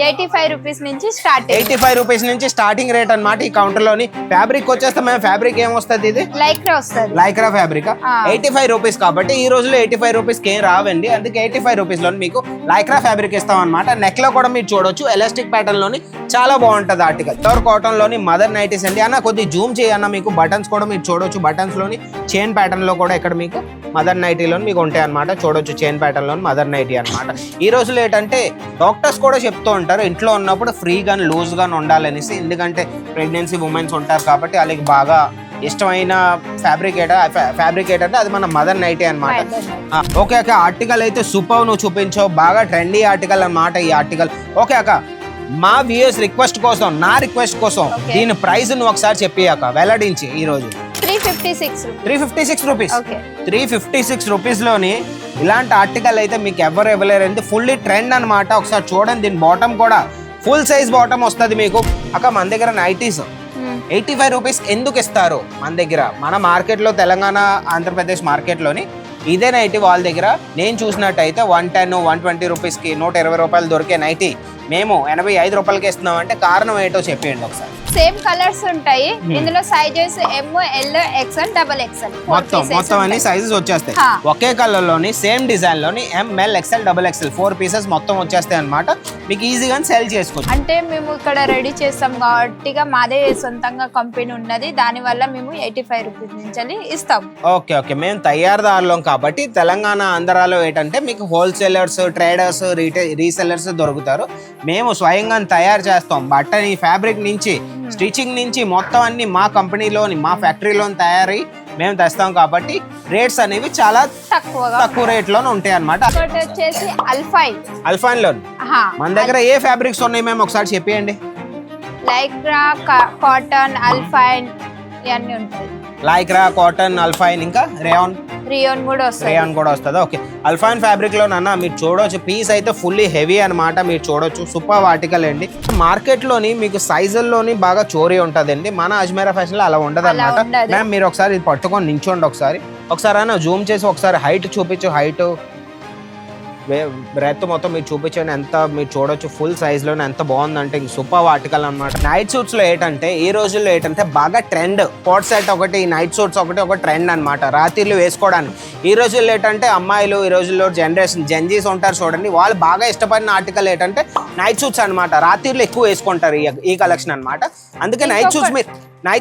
85 rupees నుంచి starting. 85 rupees నుంచి starting rate అన్నమాట. ఈ కౌంటర్ లోని ఫ్యాబ్రిక్ వచ్చేస్తే మేము ఫ్యాబ్రిక్ ఏమొస్తుంది ఇది లైక్రా వస్తుంది. లైక్రా ఫ్యాబ్రిక్ 85 రూపీస్ కాబట్టి ఈ రోజులో 85 రూపీస్ కి ఏం రావండి. అందుకే 85 రూపీస్ లో మీకు లైక్రా ఫ్యాబ్రిక్ ఇస్తాం అనమాట. నెక్ లో కూడా మీరు చూడొచ్చు ఎలాస్టిక్ ప్యాటర్న్ లోని చాలా బాగుంటది ఆర్టికల్. ప్యూర్ కాటన్ లోని మదర్ నైటీస్ అండి. అన్న కొద్ది జూమ్ చేయన్న, మీకు బటన్స్ కూడా మీరు చూడొచ్చు. బటన్స్ లోని చైన్ ప్యాటర్న్ లో కూడా ఇక్కడ మీకు మదర్ నైటీలో మీకు ఉంటాయి అనమాట. చూడొచ్చు చైన్ ప్యాటర్న్ లో మదర్ నైటీ అనమాట. ఈ రోజులో ఏంటంటే డాక్టర్స్ కూడా చెప్తూ ఉంటారు ఇంట్లో ఉన్నప్పుడు ఫ్రీగా లూజ్ గా ఉండాలనేసి. ఎందుకంటే ప్రెగ్నెన్సీ ఉమెన్స్ ఉంటారు కాబట్టి వాళ్ళకి బాగా ఇష్టమైన ఫ్యాబ్రికేట్ అంటే అది మన మదర్ నైటీ అనమాట. ఓకే అక్క, ఆర్టికల్ అయితే సూపర్, నువ్వు చూపించావు, బాగా ట్రెండీ ఆర్టికల్ అన్నమాట ఈ ఆర్టికల్. ఓకే అక్క, మా వ్యూయర్స్ రిక్వెస్ట్ కోసం, నా రిక్వెస్ట్ కోసం దీని ప్రైస్ నువ్వు ఒకసారి చెప్పి అక్క వెల్లడించి. ఈ రోజు 356 రూపీస్. 356 రూపీస్ లోని ఇలాంటి ఆర్టికల్ అయితే మీకు ఎవరు ఇవ్వలేరు. అంటే ఫుల్లీ ట్రెండ్ అనమాట. ఒకసారి చూడండి, దీని బాటమ్ కూడా ఫుల్ సైజ్ బాటమ్ వస్తుంది మీకు. అక్క మన దగ్గర నైటీస్ 85 రూపీస్ ఎందుకు ఇస్తారు? మన దగ్గర మన మార్కెట్ లో, తెలంగాణ ఆంధ్రప్రదేశ్ మార్కెట్ లోని ఇదే నైటీ వాళ్ళ దగ్గర నేను చూసినట్టయితే 110 120 రూపీస్ కి 120 రూపాయలు దొరికే నైటీ మేము 85 రూపాయలకి ఇస్తున్నాం. అంటే కారణం ఏంటో చెప్పండి ఒకసారి. సేమ్ కలర్స్ ఉంటాయి ఇందులో. సైజెస్ ఎమ్, ఎల్, ఎక్స్ఎల్, డబుల్ ఎక్స్ఎల్ మొత్తం అన్ని సైజెస్ వచ్చేస్తాయి. ఒకే కలర్ లోని సేమ్ డిజైన్ లోని ML, XL, double XL 4 pieces మొత్తం వచ్చేస్తాయి అనమాట. మీకు ఈజీగా సెల్ చేసుకోవచ్చు. అంటే మేము ఇక్కడ రెడీ చేస్తాం కాబట్టి మాదే సొంతంగా కంపెనీ ఉన్నది. దాని వల్ల మేము 85 రూపీస్ నుంచి ఇస్తాం. ఓకే ఓకే, మేము తయారుదారులం కాబట్టి తెలంగాణ ఆంధ్రాలో ఏంటంటే మీకు హోల్సేలర్స్, ట్రేడర్స్, రీసెల్లర్స్ దొరుకుతారు. మేము స్వయంగా తయారు చేస్తాం. బట్టని ఫ్యాబ్రిక్ నుంచి, స్టిచింగ్ నుంచి మొత్తం అన్ని మా కంపెనీలోని, మా ఫ్యాక్టరీలోని తయారై మేము తెస్తాం కాబట్టి రేట్స్ అనేవి చాలా తక్కువ రేట్ లోనే ఉంటాయి అనమాట. వచ్చేసి అల్ఫైన్ లో మన దగ్గర ఏ ఫ్యాబ్రిక్స్ ఉన్నాయి మేము ఒకసారి చెప్పేయండి. లైక్రా, కాటన్, అల్ఫైన్ ఇవన్నీ ఉంటాయి. లైక్రా, కాటన్, అల్ఫైన్, ఇంకా రియాన్ కూడా వస్తుంది. ఓకే, అల్ఫైన్ ఫ్యాబ్రిక్ లో నాన్న మీరు చూడవచ్చు పీస్ అయితే ఫుల్లీ హెవీ అనమాట. మీరు చూడొచ్చు సూపర్ ఆర్టికల్ అండి. మార్కెట్ లోని మీకు సైజుల్లోని బాగా చోరీ ఉంటదండి. మన అజ్మీరా ఫ్యాషన్ లో అలా ఉండదు అనమాట. మ్యామ్ మీరు ఒకసారి ఇది పట్టుకొని నించోండి. ఒకసారి అన్న జూమ్ చేసి ఒకసారి హైట్ చూపించు. హైట్ బ్రెత్ మొత్తం మీరు చూపించండి. ఎంత మీరు చూడొచ్చు ఫుల్ సైజ్ లోనే ఎంత బాగుందంటే సూపర్ ఆర్టికల్ అనమాట. నైట్ సూట్స్ లో ఏంటంటే ఈ రోజుల్లో ఏంటంటే బాగా ట్రెండ్ కోట్ సెట్ ఒకటి, నైట్ సూట్స్ ఒకటి ఒక ట్రెండ్ అనమాట రాత్రిళ్ళు వేసుకోవడానికి. ఈ రోజుల్లో ఏంటంటే అమ్మాయిలు, ఈ రోజుల్లో జనరేషన్ జెన్జీస్ ఉంటారు చూడండి, వాళ్ళు బాగా ఇష్టపడిన ఆర్టికల్ ఏంటంటే నైట్ సూట్స్ అనమాట. రాత్రిళ్ళు ఎక్కువ వేసుకుంటారు ఈ కలెక్షన్ అనమాట. అందుకే నైట్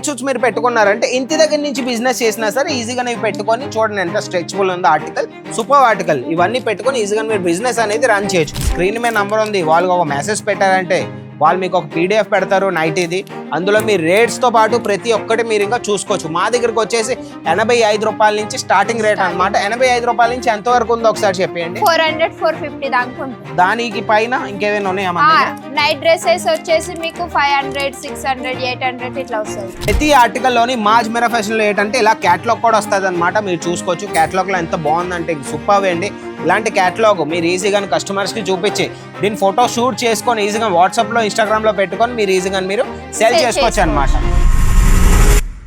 సూట్స్ మీరు పెట్టుకున్నారంటే ఇంటి దగ్గర నుంచి బిజినెస్ చేసినా సరే ఈజీగా మీరు పెట్టుకొని చూడండి ఎంత స్ట్రెచబుల్ ఉందో ఆర్టికల్. Super article. ఇవన్నీ పెట్టుకొని ఈజీగా మీరు బిజినెస్ అనేది రన్ చేయొచ్చు. స్క్రీన్ మీద నంబర్ ఉంది, వాళ్ళు ఒక మెసేజ్ పెట్టారంటే వాళ్ళు మీకు ఒక పీడిఎఫ్ పెడతారు నైట్ ఇది. అందులో మీ రేట్స్తో పాటు ప్రతి ఒక్కటి మీరు ఇంకా చూసుకోవచ్చు. మా దగ్గరకు వచ్చేసి 85 రూపాయల నుంచి స్టార్టింగ్ రేట్ అనమాట. 85 రూపాయల నుంచి ఎంత వరకు ఉందో ఒకసారి చెప్పండి. 400 450 దాకా ఉంటుంది. దానికి పైన ఇంకేదైనా ఉన్నాయా? నైట్ డ్రెస్సెస్ వచ్చేసి మీకు 500 600 800 ఇట్లా వస్తుంది. ప్రతి ఆర్టికల్ లోని మా అజ్మీరా ఫ్యాషన్ లో ఏంటంటే ఇలా క్యాటలాగ్ కూడా వస్తుంది అనమాట. మీరు చూసుకోవచ్చు. క్యాటలాగ్ లో ఎంత బాగుందంటే సూపర్ అండి. ఇలాంటి క్యాటలాగ్ మీరు ఈజీగా కస్టమర్స్ కి చూపించి దీని ఫోటో షూట్ చేసుకొని ఈజీగా వాట్సాప్ లో, ఇన్స్టాగ్రామ్ లో పెట్టుకొని మీరు ఈజీగా మీరు సెల్ చేసుకోవచ్చు అనమాట.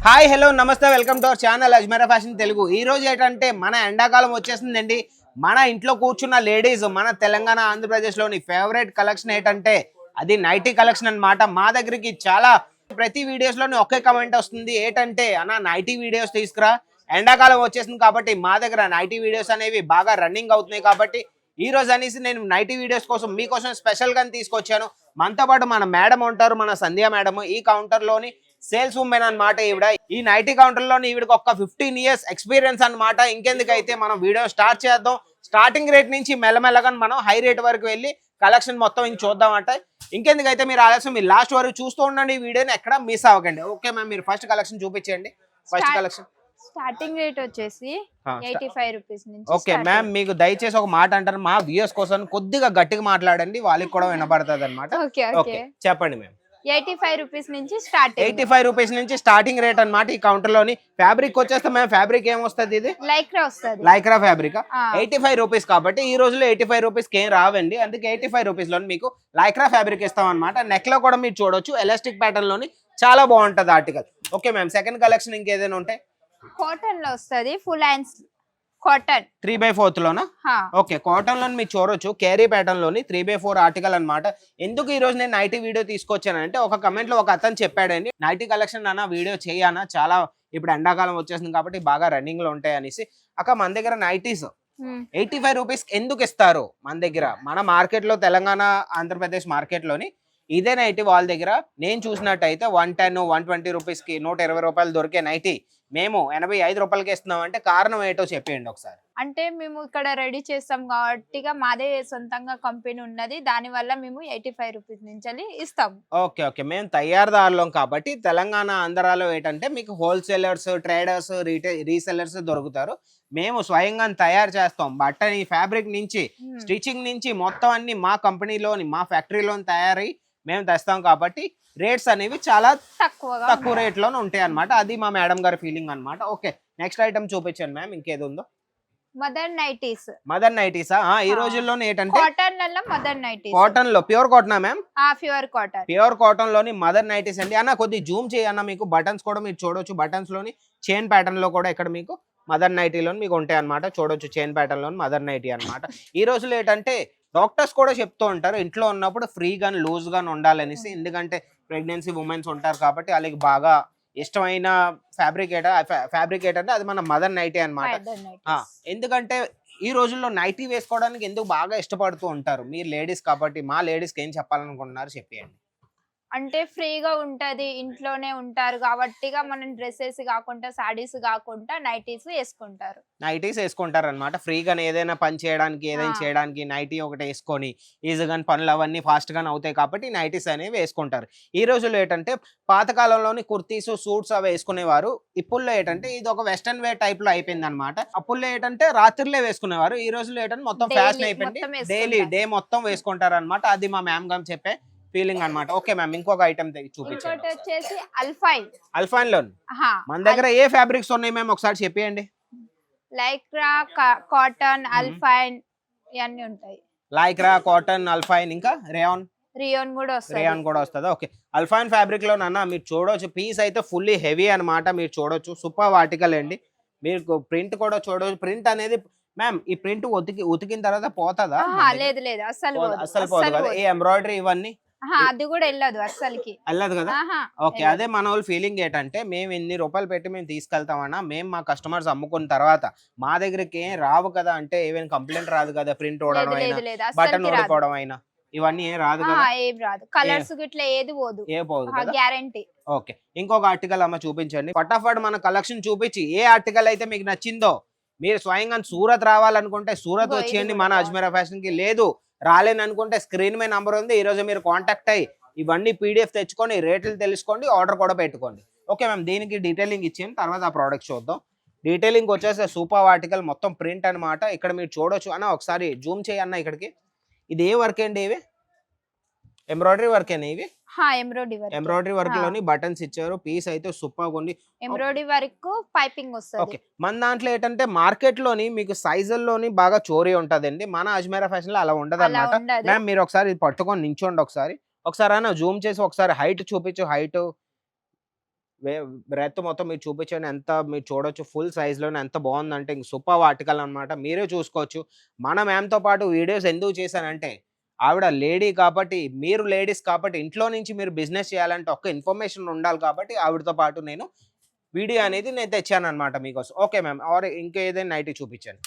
హాయ్, హలో, నమస్తే, welcome to our channel Ajmeera fashion Telugu. ఈ రోజు ఏంటంటే మన ఎండాకాలం వచ్చేసిందండి. మన ఇంట్లో కూర్చున్న లేడీస్, మన తెలంగాణ ఆంధ్రప్రదేశ్ లోని ఫేవరెట్ కలెక్షన్ ఏంటంటే అది నైటీ కలెక్షన్ అనమాట. మా దగ్గరికి చాలా ప్రతి వీడియోస్ లోని ఒకే కమెంట్ వస్తుంది, ఏంటంటే అన్న నైటీ వీడియోస్ తీసుకురా. ఎండాకాలం వచ్చేసింది కాబట్టి మా దగ్గర నైటీ వీడియోస్ అనేవి బాగా రన్నింగ్ అవుతున్నాయి. కాబట్టి ఈ రోజు అనేసి నేను నైటీ వీడియోస్ కోసం మీకోసం స్పెషల్ గా తీసుకొచ్చాను. మనతో పాటు మన మేడం ఉంటారు, మన సంధ్య మేడం. ఈ కౌంటర్ లోని సేల్స్ ఉమెన్ అనమాట ఈవిడ. ఈ నైటీ కౌంటర్ లోని ఈవిడకి ఒక 15 years ఎక్స్పీరియన్స్ అనమాట. ఇంకెందుకైతే మనం వీడియో స్టార్ట్ చేద్దాం. స్టార్టింగ్ రేట్ నుంచి మెల్లమెల్లగా మనం హై రేట్ వరకు వెళ్ళి కలెక్షన్ మొత్తం ఇంక చూద్దామంటే ఇంకెందుకైతే మీరు ఆలస్యం మీరు లాస్ట్ వరకు చూస్తూ ఉండండి. ఈ వీడియోని ఎక్కడ మిస్ అవ్వకండి. ఓకే మ్యామ్, మీరు ఫస్ట్ కలెక్షన్ చూపించండి. ఫస్ట్ కలెక్షన్ స్టార్టింగ్ రేట్ వచ్చేసి 85 రూపీస్ నుంచి. ఓకే మ్యామ్, మీకు దయచేసి ఒక మాట అంటారు, మా వ్యూయర్స్ కోసం కొద్దిగా గట్టిగా మాట్లాడండి, వాళ్ళకి కూడా వినపడుతుంది అనమాట. ఓకే చెప్పండి మ్యామ్. 85 రూపీస్ నుంచి స్టార్టింగ్. 85 రూపీస్ నుంచి స్టార్టింగ్ రేట్ అనమాట. ఈ కౌంటర్ లోని ఫ్యాబ్రిక్ వచ్చేస్తే మ్యామ్ ఫ్యాబ్రిక్ ఏమొస్తుంది? ఇది లైక్రా ఫ్యాబ్రిక్. 85 రూపీస్ కాబట్టి ఈ రోజులో 85 రూపీస్ కి ఏం రావండి. అందుకే 85 రూపీస్ లో మీకు లైక్రా ఫ్యాబ్రిక్ ఇస్తాం అనమాట. నెక్ లో కూడా మీరు చూడొచ్చు ఎలాస్టిక్ ప్యాటర్న్ లోని చాలా బాగుంటది article. Okay ma'am, second collection ఇంకేదైనా ఉంటే కాటన్ లో వస్తుంది. ఫుల్ హ్యాండ్స్ కాటన్ 3/4 లోనా? హా ఓకే, కాటన్ లో మీరు చూడొచ్చు కేరీ ప్యాటర్న్ లోని 3/4 ఆర్టికల్ అన్నమాట. ఎందుకు ఈ రోజు నేను నైటీ వీడియో తీసుకొచ్చానంటే ఒక కమెంట్ లో ఒక అతను చెప్పాడండి, నైటీ కలెక్షన్ అన్న వీడియో చేయనా, చాలా ఇప్పుడు ఎండాకాలం వచ్చేసింది కాబట్టి బాగా రన్నింగ్ లో ఉంటాయి అనేసి. అక్క మన దగ్గర నైటీస్ 85 రూపీస్ ఎందుకు ఇస్తారు? మన దగ్గర మన మార్కెట్ లో తెలంగాణ ఆంధ్రప్రదేశ్ మార్కెట్ లోని ఇదే నైటీ వాళ్ళ దగ్గర నేను చూసినట్టయితే 110 120 రూపీస్ కి 120 రూపాయలు దొరికే నైటీ మేము 85 రూపాయలకి ఇస్తున్నాం అంటే కారణం ఏంటో చెప్పేయండి ఒకసారి. అంటే మేము ఇక్కడ రెడీ చేస్తాం కాబట్టి మాదే సొంతంగా కంపెనీ ఉన్నది, దాని వల్ల మేము 85 రూపీస్ నుంచి ఇస్తాం. ఓకే ఓకే, మేము తయారుదారులం కాబట్టి తెలంగాణ ఆంధ్రాలో ఏంటంటే మీకు హోల్సేలర్స్, ట్రేడర్స్, రీసెల్లర్స్ దొరుకుతారు. మేము స్వయంగా తయారు చేస్తాం. బట్టని ఫ్యాబ్రిక్ నుంచి స్టిచ్చింగ్ నుంచి మొత్తం అన్ని మా కంపెనీలోని మా ఫ్యాక్టరీలోని తయారై మేము తెస్తాం కాబట్టి రేట్స్ అనేవి చాలా తక్కువ రేట్ లోనే ఉంటాయి అన్నమాట. అది మా మేడం గారి ఫీలింగ్ అన్నమాట. ఓకే, నెక్స్ట్ ఐటమ్ చూపించండి మ్యామ్, ఇంకేది ఉందో. Mother nighties. మదర్ నైటీసా? ఈ రోజుల్లో ఏంటంటే కాటన్ లలో మదర్ నైటీస్. కాటన్ లో ప్యూర్ కాటనా ma'am? Pure cotton. Pure cotton లోని మదర్ నైటీస్ అండి. అన్న కొద్ది జూమ్ చేయన్న, మీకు బటన్స్ కూడా మీరు చూడొచ్చు. బటన్స్ లోని చైన్ ప్యాటర్న్ లో కూడా ఇక్కడ మీకు మదర్ నైటీలో మీకు ఉంటాయి అనమాట. చూడొచ్చు చైన్ ప్యాటర్న్ లోని మదర్ నైటీ అనమాట. ఈ రోజులో ఏంటంటే డాక్టర్స్ కూడా చెప్తూ ఉంటారు ఇంట్లో ఉన్నప్పుడు ఫ్రీగా లూజ్ గా ఉండాలనేసి. ఎందుకంటే ప్రెగ్నెన్సీ ఉమెన్స్ ఉంటారు కాబట్టి వాళ్ళకి బాగా ఇష్టమైన ఫ్యాబ్రిక్ అంటే అది మన మదర్ నైటీ అన్నమాట. ఎందుకంటే ఈ రోజుల్లో నైటీ వేసుకోవడానికి ఎందుకు బాగా ఇష్టపడుతూ ఉంటారు మీరు లేడీస్ కాబట్టి, మా లేడీస్కి ఏం చెప్పాలనుకుంటున్నారు చెప్పేయండి. అంటే ఫ్రీగా ఉంటది, ఇంట్లోనే ఉంటారు కాబట్టి మనం డ్రెస్సెస్ కాకుండా సాడీస్ కాకుండా నైటీస్ వేసుకుంటారు. నైటీస్ వేసుకుంటారు అనమాట. ఫ్రీగా ఏదైనా పని చేయడానికి ఏదైనా చేయడానికి నైటీ ఒకటి వేసుకొని ఈజీగా పనులు అవన్నీ ఫాస్ట్ గానే అవుతాయి కాబట్టి నైటీస్ అనేవి వేసుకుంటారు. ఈ రోజుల్లో ఏంటంటే పాతకాలంలోని కుర్తీస్, సూట్స్ అవి వేసుకునేవారు. ఇప్పుడులో ఏంటంటే ఇది ఒక వెస్టర్న్ వేర్ టైప్ లో అయిపోయింది అనమాట. అప్పుడులో ఏంటంటే రాత్రిలే వేసుకునేవారు. ఈ రోజుల్లో ఏంటంటే మొత్తం ఫ్యాషన్ అయిపోయింది, డైలీ డే మొత్తం వేసుకుంటారు అనమాట. అది మా మ్యామ్ గారు చెప్పే ఫీలింగ్ అన్నమాట. ఓకే మ్యామ్, ఇంకొక ఐటమ్ చూపించండి. వచ్చేసి అల్ఫైన్. అల్ఫైన్ లో మన దగ్గర ఏ ఫ్యాబ్రిక్స్ ఉన్నాయి మ్యామ్ ఒకసారి చెప్పేయండి. లైక్రా, కాటన్, అల్ఫైన్ ఇవన్నీ ఉంటాయి. లైక్రా, కాటన్, అల్ఫైన్, ఇంకా రియోన్ కూడా వస్తుంది. ఓకే, అల్ఫైన్ ఫ్యాబ్రిక్ లో నాన్న మీరు చూడొచ్చు. పీస్ అయితే ఫుల్లీ హెవీ అన్నమాట. మీరు చూడొచ్చు సూపర్ ఆర్టికల్ అండి. మీరు ప్రింట్ కూడా చూడవచ్చు. ప్రింట్ అనేది మ్యామ్ ఈ ప్రింట్ ఉతికిన తర్వాత పోతుందా? లేదు అస్సలు పోదు కదా. ఈ ఎంబ్రాయిడరీ ఇవన్నీ అది కూడా వెళ్ళదు కదా. ఓకే, అదే మన వాళ్ళు ఫీలింగ్ ఏంటంటే మేము ఇన్ని రూపాయలు పెట్టి మేము తీసుకెళ్తామన్నా, మేము మా కస్టమర్స్ అమ్ముకున్న తర్వాత మా దగ్గరికి ఏం రావు కదా అంటే ఏమైనా కంప్లైంట్ రాదు కదా. ప్రింట్ ఓడడం అయినా, బటన్ ఓడుకోవడం అయినా ఇవన్నీ ఏం రాదు కదా. ఏం రాదు. కలర్స్ గిట్లా ఏది పోదు, గ్యారంటీ. ఓకే, ఇంకొక ఆర్టికల్ అమ్మ చూపించండి. ఫటాఫట్ మన కలెక్షన్ చూపించి ఏ ఆర్టికల్ అయితే మీకు నచ్చిందో మీరు స్వయంగా సూరత్ రావాలనుకుంటే సూరత్ వచ్చేయండి మన అజ్మీరా ఫ్యాషన్ కి. లేదు రాలేని అనుకుంటే స్క్రీన్ మీద నంబర్ ఉంది, ఈ రోజు మీరు కాంటాక్ట్ అయ్యి ఇవన్నీ పీడిఎఫ్ తెచ్చుకొని రేట్లు తెలుసుకోండి, ఆర్డర్ కూడా పెట్టుకోండి. ఓకే మ్యామ్, దీనికి డీటెయిలింగ్ ఇచ్చాను, తర్వాత ఆ ప్రోడక్ట్ చూద్దాం. డీటెయిలింగ్ వచ్చేసి సూపర్ ఆర్టికల్ మొత్తం ప్రింట్ అనమాట. ఇక్కడ మీరు చూడొచ్చు అన్న, ఒకసారి జూమ్ చేయన్న ఇక్కడికి. ఇది ఏ వర్క్ అండి? ఇవి ఎంబ్రాయిడరీ వర్క్ అండి. ఇవి ఎంబ్రాయిడరీ వర్క్ లోని బటన్స్ ఇచ్చారు. పీస్ అయితే సూపర్ ఉంది. ఎంబ్రాయిడరీ వర్క్ పైపింగ్ వస్తుంది. ఓకే, మన దాంట్లో ఏంటంటే మార్కెట్ లోని మీకు సైజుల్లోని బాగా చోరీ ఉంటదండి. మన అజ్మీరా ఫ్యాషన్ లో అలా ఉండదు అనమాట. మ్యామ్ మీరు ఒకసారి ఇది పట్టుకొని నించోండి. ఒకసారి అన్న జూమ్ చేసి ఒకసారి హైట్ చూపించు. హైట్ బ్రెత్ మొత్తం మీరు చూపించండి. ఎంత మీరు చూడొచ్చు ఫుల్ సైజ్ లోనే ఎంత బాగుందంటే ఇంక సూపర్ ఆర్టికల్ అనమాట. మీరే చూసుకోవచ్చు. మన మ్యామ్ తో పాటు వీడియోస్ ఎందుకు చేశానంటే ఆవిడ లేడీ కాబట్టి, మీరు లేడీస్ కాబట్టి ఇంట్లో నుంచి మీరు బిజినెస్ చేయాలంటే ఒక్క ఇన్ఫర్మేషన్ ఉండాలి కాబట్టి ఆవిడతో పాటు నేను వీడియో అనేది నేను తెచ్చాను అనమాట మీకోసం. ఓకే మ్యామ్, ఆర్ ఇంకేదైనా నైటీ చూపించాను.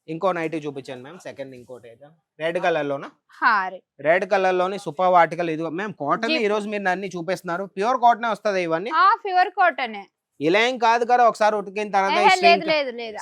ఇంకో నైటీ చూపించాను మ్యామ్. సెకండ్ ఇంకోటి అయితే రెడ్ కలర్ లోనా? రెడ్ కలర్ లోని సూపర్ ఆర్టికల్. ఇది మ్యామ్ కాటన్. ఈ రోజు మీరు అన్ని చూపిస్తున్నారు. ప్యూర్ కాటన్ వస్తుంది ఇవన్నీ? Pure cotton. ఇలా ఏం కాదు కదా, ఒకసారి ఉతికిన తర్వాత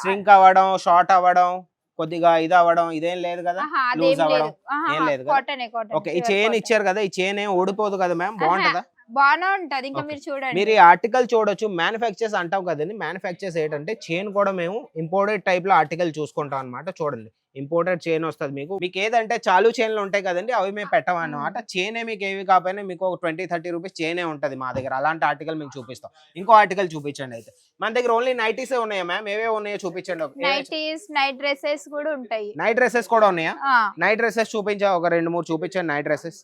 శ్రింక్ అవ్వడం, షార్ట్ అవ్వడం, కొద్దిగా ఇది అవ్వడం ఇదేం లేదు కదా, లూజ్ అవ్వడం ఏం లేదు కదా. ఓకే, ఈ చైన్ ఇచ్చారు కదా, ఈ చైన్ ఏం ఊడిపోదు కదా మ్యామ్? బాగుంటుందా? బాగా ఉంటది. ఇంకా మీరు చూడండి, మీరు ఈ ఆర్టికల్ చూడొచ్చు. మ్యానుఫ్యాక్చర్స్ అంటాం కదండి, మ్యానుఫ్యాక్చర్స్ ఏంటంటే చైన్ కూడా మేము ఇంపోర్టెడ్ టైప్ లో ఆర్టికల్ చూసుకుంటాం అనమాట. చూడండి ఇంపోర్టెడ్ చైన్ వస్తుంది మీకు ఏదంటే చాలు చైన్లు ఉంటాయి కదండి, అవి మేము పెట్టమన్నమాట. చైనే మీకు ఏవి కాకపోయినా మీకు ఒక 20-30 రూపీస్ చైనే ఉంటుంది మా దగ్గర. అలాంటి ఆర్టికల్ మీకు చూపిస్తాం. ఇంకో ఆర్టికల్ చూపించండి. అయితే మన దగ్గర ఓన్లీ నైటీసే ఉన్నాయా మ్యామ్? ఏవే ఉన్నాయో చూపించండి. నైటీస్, నైట్ డ్రెస్సెస్ కూడా ఉంటాయి. నైట్ డ్రెస్సెస్ కూడా ఉన్నాయా? నైట్ డ్రెస్సెస్ చూపించా, ఒక 2-3 చూపించండి నైట్ డ్రెస్సెస్.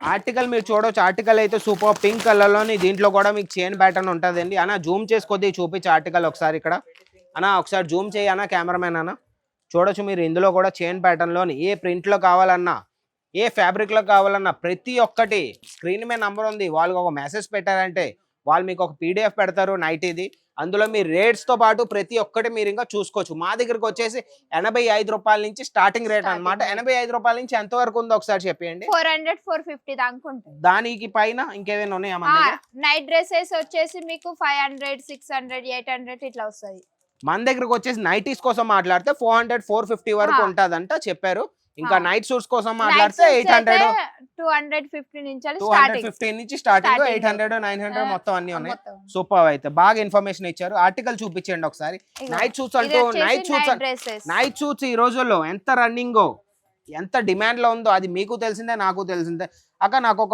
ఆర్టికల్ మీరు చూడవచ్చు. ఆర్టికల్ అయితే సూపర్ పింక్ కలర్ లోని, దీంట్లో కూడా మీకు చైన్ ప్యాటర్న్ ఉంటుందండి. అన్న జూమ్ చేసి కొద్దిగా చూపించే ఆర్టికల్ ఒకసారి. ఇక్కడ అన్న ఒకసారి జూమ్ చేయి అన్న కెమెరామెన్ అన్న. చూడొచ్చు మీరు ఇందులో కూడా చైన్ ప్యాటర్న్లోని ఏ ప్రింట్లో కావాలన్నా ఏ ఫ్యాబ్రిక్లో కావాలన్నా ప్రతి ఒక్కటి స్క్రీన్ మీద నంబర్ ఉంది. వాళ్ళకి ఒక మెసేజ్ పెట్టారంటే వాళ్ళు మీకు ఒక పీడిఎఫ్ పెడతారు నైట్ ఇది. అందులో మీ రేట్స్తో పాటు ప్రతి ఒక్కటి మీరు ఇంకా చూసుకోవచ్చు. మా దగ్గరకు వచ్చేసి 85 రూపాయల నుంచి స్టార్టింగ్ రేట్ అనమాట. 85 రూపాయల నుంచి ఎంత వరకు ఉందో ఒకసారి చెప్పండి. 400-450 దాకా ఉంటుంది. దానికి పైన ఇంకేమైనా ఉన్నాయా మన దగ్గర? నైట్ డ్రెస్సెస్ వచ్చేసి మీకు 500, 600, 800 ఇట్లా వస్తుంది. మన దగ్గరకు వచ్చేసి నైటీస్ కోసం మాట్లాడితే 400-450 వరకు ఉంటదంట చెప్పారు. ఇంకా నైట్ సూట్స్ కోసం మాట్లాడితే 800, 250 నుంచి 250 నుంచి స్టార్టింగ్, 800, 900 మొత్తం అన్ని ఉన్నాయి. సూపర్. అయితే బాగా ఇన్ఫర్మేషన్ ఇచ్చారు. ఆర్టికల్ చూపించండి ఒకసారి. నైట్ సూట్స్ అంటూ నైట్ సూట్స్ ఈ రోజుల్లో ఎంత రన్నింగ్ ఎంత డిమాండ్ లో ఉందో అది మీకు తెలిసిందే నాకు తెలిసిందే. అక్క నాకు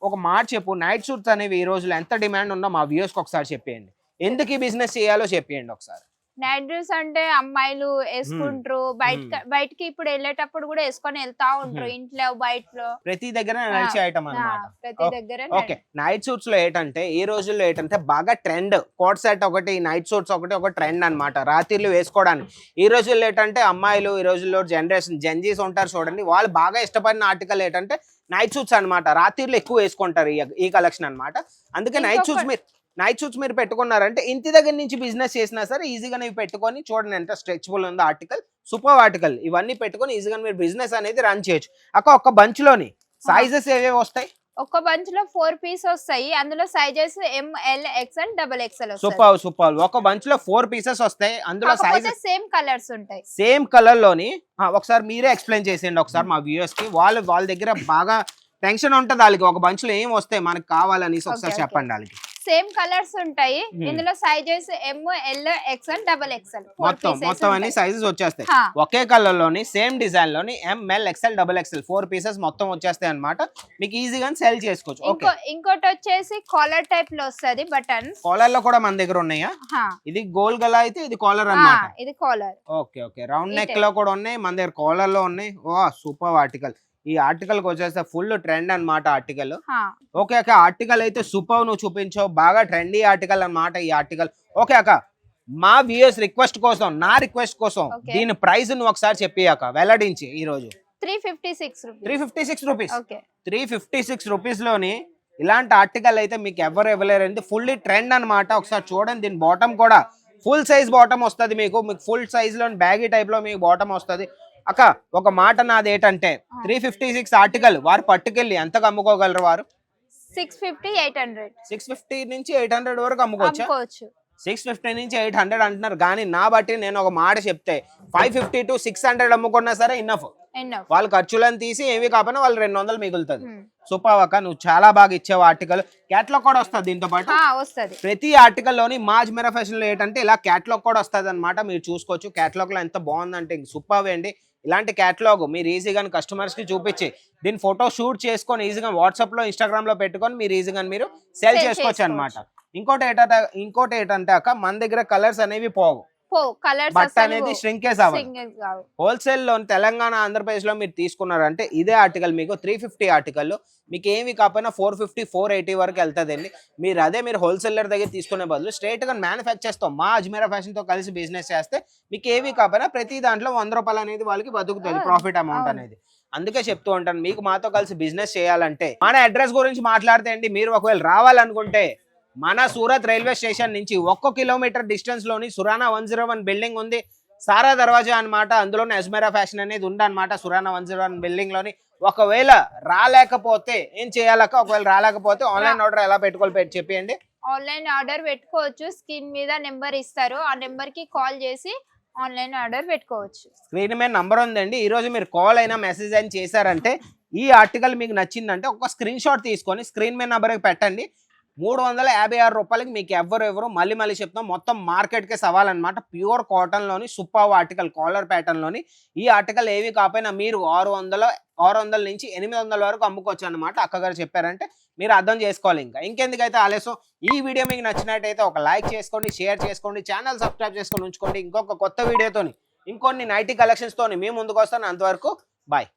ఒక మాట చెప్పు, నైట్ సూట్స్ అనేవి ఈ రోజుల్లో ఎంత డిమాండ్ ఉందో మా వ్యూస్ కి ఒకసారి చెప్పేయండి. ఎందుకు ఈ బిజినెస్ చేయాలో చెప్పేయండి ఒకసారి. నైట్ డ్రెస్ అంటే అమ్మాయిలు వేసుకుంటారు, బయటకి ఇప్పుడు వెళ్ళేటప్పుడు కూడా వేసుకొని వెళ్తా ఉంటారు, ఇంట్లో బయటలో ప్రతి దగ్గర నడిచే ఐటమ్ అన్నమాట. ప్రతి దగ్గర. ఓకే, నైట్ సూట్స్ లో ఏంటంటే ఈ రోజుల్లో ఏంటంటే బాగా ట్రెండ్ కోట్ సెట్ ఒకటి, నైట్ సూట్స్ ఒకటి ఒక ట్రెండ్ అన్నమాట రాత్రిళ్ళు వేసుకోవడానికి. ఈ రోజుల్లో ఏంటంటే అమ్మాయిలు ఈ రోజుల్లో జనరేషన్ జెన్జీస్ ఉంటారు చూడండి, వాళ్ళు బాగా ఇష్టపడిన ఆర్టికల్ ఏంటంటే నైట్ సూట్స్ అన్నమాట. రాత్రిళ్ళు ఎక్కువ వేసుకుంటారు ఈ కలెక్షన్ అన్నమాట. అందుకే నైట్ సూట్స్ మీరు పెట్టుకున్నారంటే ఇంటి దగ్గర నుంచి బిజినెస్ చేసినా సరే ఈజీగా మీరు పెట్టుకొని చూడండి ఎంత స్ట్రెచబుల్ ఉందో ఆర్టికల్. Super article. ఇవన్నీ పెట్టుకొని ఈజీగా మీరు బిజినెస్ అనేది రన్ చేయొచ్చు. ఒక బంచ్ లోని సైజెస్ ఏవేవి వస్తాయి? ఒక బంచ్ లో 4 పీస్ వస్తాయి. అందులో సైజెస్ ML, XL, XXL వస్తాయి. సూపర్. ఒక బంచ్ లో 4 పీసెస్ వస్తాయి. అందులో సైజెస్ సేమ్ కలర్స్ ఉంటాయి. సేమ్ కలర్ లోని ఒకసారి మీరే ఎక్స్ప్లెయిన్ చేసేయండి ఒకసారి మా వ్యూయర్స్ కి. వాళ్ళ దగ్గర బాగా టెన్షన్ ఉంటుంది వాళ్ళకి, ఒక బంచ్ లో ఏం వస్తాయి మనకి కావాలని ఒకసారి చెప్పండి వాళ్ళకి. సేమ్ కలర్స్ ఉంటాయి. ఇందులో సైజెస్ ML, XL, XXL మొత్తం అన్ని సైజెస్ వచ్చేస్తాయి. ఒకే కలర్ లోని సేమ్ డిజైన్ లోని ML, XL, XXL 4 పీసెస్ మొత్తం వచ్చేస్తాయి అన్నమాట. మీకు ఈజీగా సెల్ చేసుకోవచ్చు. ఇంకోటి వచ్చేసి కాలర్ టైప్ లో వస్తది, బటన్. కాలర్ లో కూడా మన దగ్గర ఉన్నాయా? ఇది గోల్ గలా అయితే ఇది కాలర్ అన్నమాట. ఇది కాలర్. ఓకే. రౌండ్ నెక్ లో కూడా ఉన్నాయి, మన దగ్గర కాలర్ లో ఉన్నాయి. Super article. ఈ ఆర్టికల్ కి వచ్చేస్తే ఫుల్ ట్రెండ్ అన్నమాట ఆర్టికల్. ఓకే అక్క, ఆర్టికల్ అయితే సూపర్ నువ్వు చూపించావు, బాగా ట్రెండీ ఆర్టికల్ అన్నమాట ఈ ఆర్టికల్. ఓకే అక్క, మా వ్యూయర్స్ రిక్వెస్ట్ కోసం, నా రిక్వెస్ట్ కోసం దీని ప్రైస్ నువ్వు ఒకసారి చెప్పి అక్క వెల్లడించి. ఈ రోజు 356 రూపీస్. 356 రూపీస్ లోని ఇలాంటి ఆర్టికల్ అయితే మీకు ఎవరు ఇవ్వలేరండి. ఫుల్లీ ట్రెండ్ అన్నమాట. ఒకసారి చూడండి, దీని బాటమ్ కూడా ఫుల్ సైజ్ బాటమ్ వస్తుంది మీకు ఫుల్ సైజ్ లో బ్యాగీ టైప్ లో మీకు బాటమ్ వస్తుంది. అక్క ఒక మాట నాది ఏంటంటే 356 ఆర్టికల్ వారు పట్టుకెళ్ళి ఎంతకు అమ్ముకోగలరు? వారు 650, 800. 650 నుంచి 800 వరకు అమ్ముకోవచ్చు. 650 నుంచి 800 అంటున్నారు, కానీ నా బట్టి నేను ఒక మాట చెప్తే 550 to 600 అమ్ముకున్నా సరే ఇన్నఫ్. వాళ్ళ ఖర్చులను తీసి ఏమి కాకపోయినా వాళ్ళు 200 మిగులుతుంది. సూపర్ అక్క, నువ్వు చాలా బాగా ఇచ్చావు. ఆర్టికల్ క్యాటలాగ్ కూడా వస్తుంది దీంతో పాటు. ప్రతి ఆర్టికల్ లోని మాజ్ మెరా ఫ్యాషన్ లో ఏంటంటే ఇలా క్యాటలాగ్ కూడా వస్తుంది అనమాట. మీరు చూసుకోవచ్చు. క్యాటలాగ్ లో ఎంత బాగుందంటే సూపర్ అండి. ఇలాంటి క్యాటలాగ్ మీరు ఈజీగా కస్టమర్స్ కి చూపించి దీని ఫోటో షూట్ చేసుకొని ఈజీగా వాట్సాప్ లో, ఇన్స్టాగ్రామ్ లో పెట్టుకొని మీరు ఈజీగా మీరు సెల్ చేసుకోవచ్చు అనమాట. ఇంకోటి ఏంటంటే అక్క మన దగ్గర కలర్స్ అనేవి పోవు. బట్ట అనేది ష్రింకేజ్ అవ్వాలి. హోల్సేల్ లో తెలంగాణ, ఆంధ్రప్రదేశ్ లో మీరు తీసుకున్నారంటే ఇదే ఆర్టికల్ మీకు 350 ఆర్టికల్ మీకు ఏమి కాకపోయినా 450, 480 వరకు వెళ్తుందండి. మీరు హోల్సేలర్ దగ్గర తీసుకునే బదులు స్ట్రైట్ గా మ్యానుఫ్యాక్చర్స్ తో మా అజ్మీరా ఫ్యాషన్ తో కలిసి బిజినెస్ చేస్తే మీకు ఏవి కాకపోయినా ప్రతి దాంట్లో 100 రూపాయలు అనేది వాళ్ళకి బతుకుతుంది ప్రాఫిట్ అమౌంట్ అనేది. అందుకే చెప్తూ ఉంటాను, మీకు మాతో కలిసి బిజినెస్ చేయాలంటే మన అడ్రస్ గురించి మాట్లాడితే అండి, మీరు ఒకవేళ రావాలనుకుంటే మన సూరత్ రైల్వే స్టేషన్ నుంచి 1 కిలోమీటర్ డిస్టెన్స్ లోని సురానా 101 బిల్డింగ్ ఉంది. సారా దర్వాజా అన్నమాట. అందులోనే అజ్మీరా ఫ్యాషన్ అనేది ఉందన్నమాట సురానా 101 బిల్డింగ్ లోని. ఒకవేళ రాలేకపోతే ఏం చేయాలక్క? ఒకవేళ రాలేకపోతే ఆన్లైన్ ఆర్డర్ ఎలా పెట్టుకోవాలి చెప్పండి. ఆన్లైన్ ఆర్డర్ పెట్టుకోవచ్చు. స్క్రీన్ మీద నెంబర్ ఇస్తారు, ఆ నెంబర్ కి కాల్ చేసి ఆన్లైన్ ఆర్డర్ పెట్టుకోవచ్చు. స్క్రీన్ మీద నంబర్ ఉందండి. ఈ రోజు మీరు కాల్ అయినా మెసేజ్ అయినా చేశారంటే ఈ ఆర్టికల్ మీకు నచ్చిందంటే ఒక స్క్రీన్ షాట్ తీసుకొని స్క్రీన్ మీద నంబర్కి పెట్టండి. 356 రూపాయలకి మీకు ఎవరు మళ్ళీ చెప్తాం, మొత్తం మార్కెట్కే సవాల్ అనమాట. ప్యూర్ కాటన్ లోని సూపర్ ఆర్టికల్ కాలర్ ప్యాటర్న్ లోని ఈ ఆర్టికల్ ఏవి కాకపోయినా మీరు 600 నుంచి 800 వరకు అమ్ముకోవచ్చు అనమాట. అక్కగారు చెప్పారంటే మీరు అర్థం చేసుకోవాలి. ఇంకెందుకైతే ఆలస్యం. ఈ వీడియో మీకు నచ్చినట్టయితే ఒక లైక్ చేసుకోండి, షేర్ చేసుకోండి, ఛానల్ సబ్స్క్రైబ్ చేసుకొని ఉంచుకోండి. ఇంకొక కొత్త వీడియోతోని ఇంకొన్ని నైటీ కలెక్షన్స్ తోని మీ ముందుకు వస్తాను. అంతవరకు బాయ్.